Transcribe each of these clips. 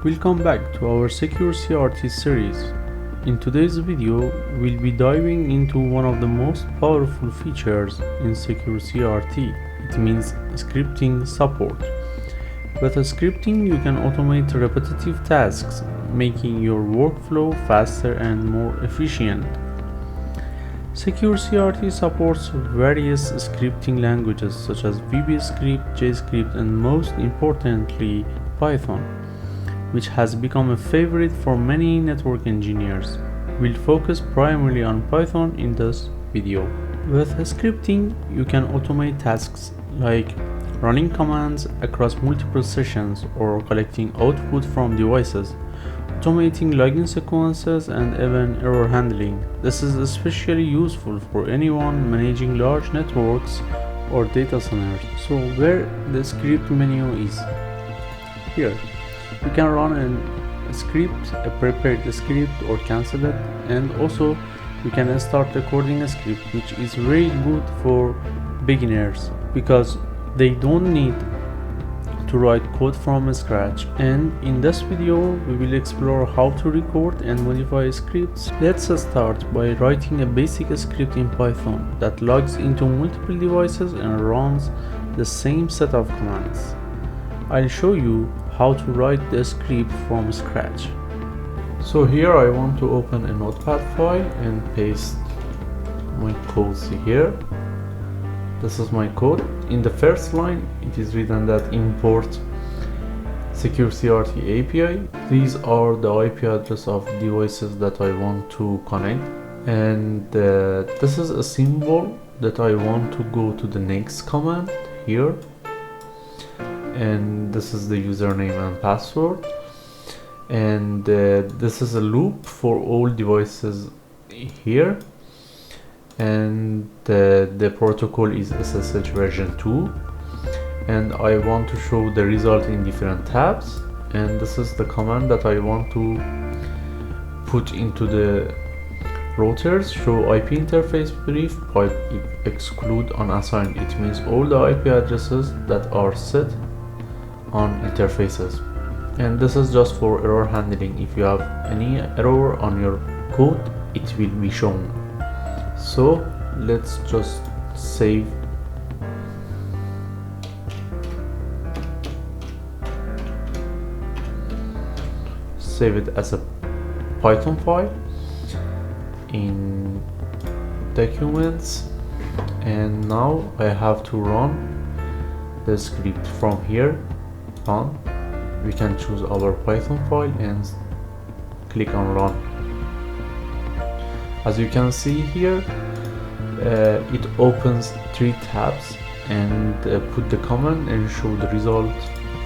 Welcome back to our SecureCRT series. In today's video, we'll be diving into one of the most powerful features in SecureCRT. It means scripting support. With scripting, you can automate repetitive tasks, making your workflow faster and more efficient. SecureCRT supports various scripting languages such as VBScrip, JavaScript, and most importantly, Python, which has become a favorite for many network engineers. We'll focus primarily on Python in this video. With scripting, you can automate tasks like running commands across multiple sessions or collecting output from devices, automating login sequences, and even error handling. This is especially useful for anyone managing large networks or data centers. So where the script menu is? Here. You can run a script, a prepared script, or cancel it, and also you can start recording a script, which is very good for beginners because they don't need to write code from scratch. And in this video we will explore how to record and modify scripts. Let's start by writing a basic script in Python that logs into multiple devices and runs the same set of commands. I'll show you how to write the script from scratch. So here I want to open a notepad file and paste my codes here. This is my code. In the first line it is written that import SecureCRT API. These are the IP address of devices that I want to connect, and this is a symbol that I want to go to the next command here, and this is the username and password, and this is a loop for all devices here, and the protocol is SSH version 2, and I want to show the result in different tabs, and this is the command that I want to put into the routers: show IP interface brief pipe exclude unassigned. It means all the IP addresses that are set on interfaces, and this is just for error handling. If you have any error on your code, it will be shown. So let's just save it as a Python file in documents, and now I have to run the script from here. We can choose our Python file and click on run. As you can see here, it opens 3 tabs and put the command and show the result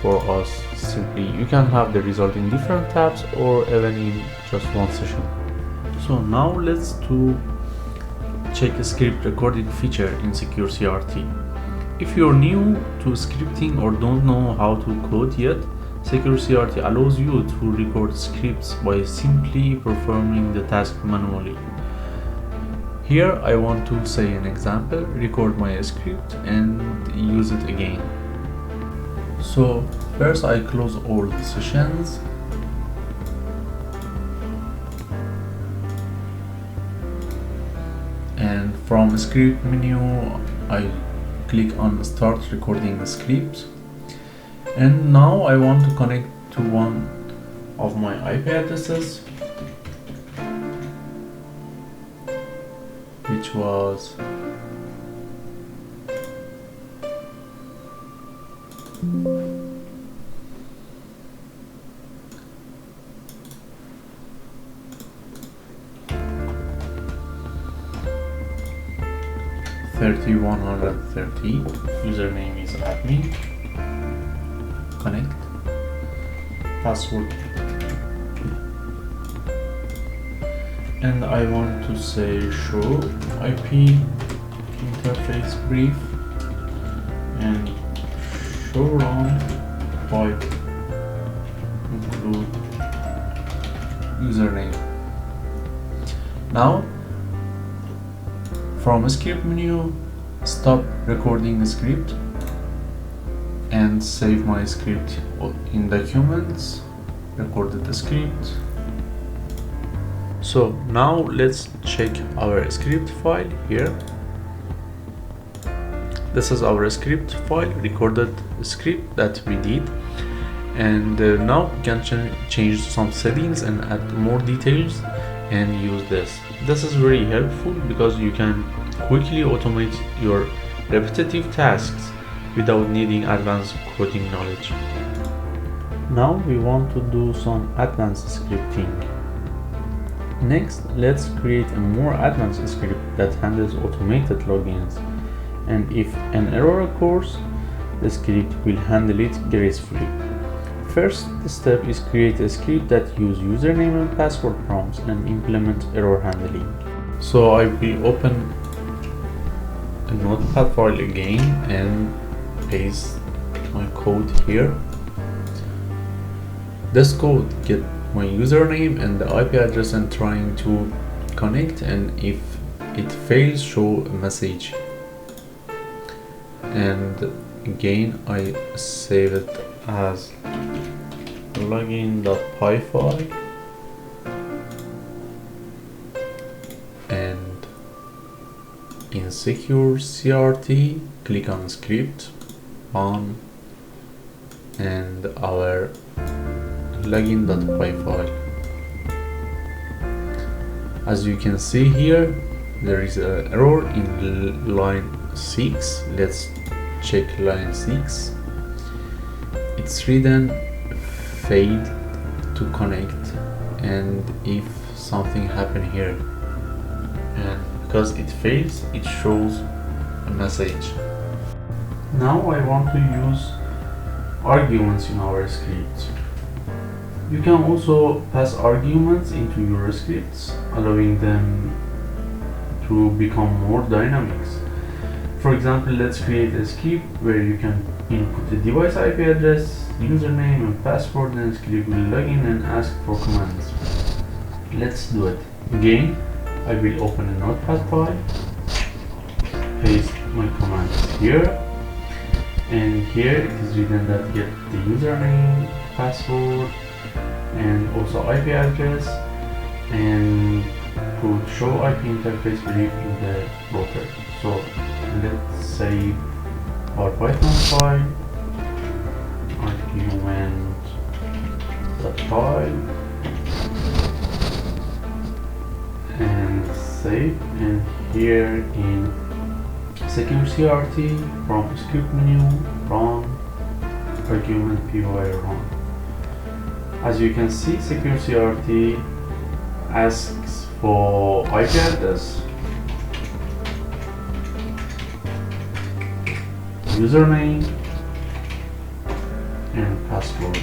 for us. Simply, you can have the result in different tabs or even in just one session. So now let's do check a script recording feature in SecureCRT. If you're new to scripting or don't know how to code yet, SecureCRT allows you to record scripts by simply performing the task manually. Here I want to say an example, record my script and use it again. So first I close all the sessions, and from script menu I click on start recording the script, and now I want to connect to one of my IP addresses, which was (30.130). Username is admin. Connect. Password. And I want to say show IP interface brief and show run pipe include username. Now from script menu, stop recording the script and save my script in documents recorded script. So now let's check our script file here. This is our script file, recorded script that we did, and now we can change some settings and add more details and use this. This is very helpful because you can quickly automate your repetitive tasks without needing advanced coding knowledge. Now we want to do some advanced scripting. Next, let's create a more advanced script that handles automated logins, and if an error occurs, the script will handle it gracefully. First step is create a script that uses username and password prompts and implement error handling. So I will open a notepad file again and paste my code here. This code get my username and the IP address I'm trying to connect, and if it fails, show a message. And again I save it as login.py file, and in SecureCRT click on script, run, and our login.py file. As you can see here, there is an error in line 6. Let's check line 6. It's written failed to connect, and if something happened here, and because it fails, it shows a message. Now I want to use arguments in our script. You can also pass arguments into your scripts, allowing them to become more dynamic. For example, let's create a script where you can input the device IP address, username and password, and the script will log in and ask for commands. Let's do it. Again, I will open a notepad file, paste my commands here, and here it is written that get the username, password, and also IP address, and put show IP interface brief in the router. So let's save our Python file, argument.py, and save. And here in SecureCRT, from script menu, run, argument py run. As you can see, SecureCRT asks for IP address, username, and password,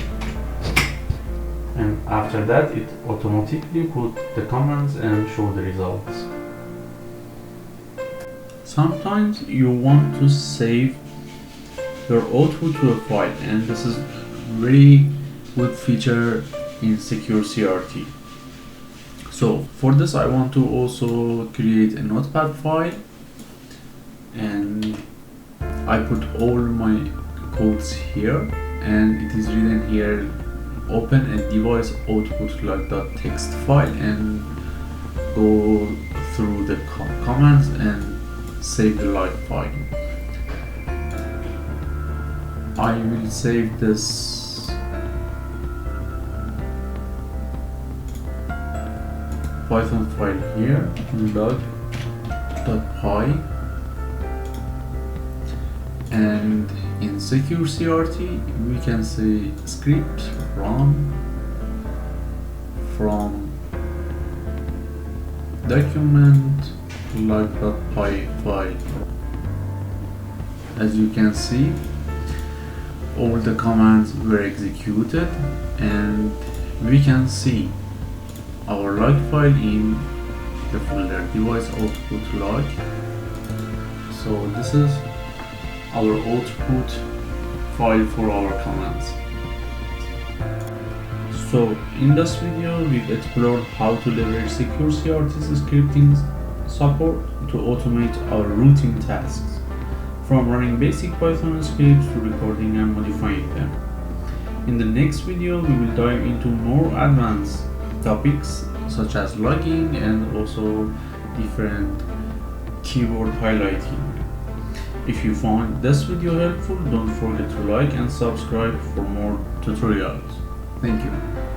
and after that it automatically put the commands and show the results. Sometimes you want to save your output to a file, and this is very good feature in SecureCRT. So for this I want to also create a notepad file, and I put all my codes here, and it is written here open a device output log.txt file, and go through the commands and save the log file. I will save this Python file here, log.py, and in SecureCRT we can say script run from document log.py file. As you can see, all the commands were executed, and we can see our log file in the folder device output log. So this is our output file for our commands. So in this video we've explored how to leverage SecureCRT's scripting support to automate our routine tasks, from running basic Python scripts to recording and modifying them. In the next video, we will dive into more advanced topics such as logging and also different keyboard highlighting. If you found this video helpful, don't forget to like and subscribe for more tutorials. Thank you.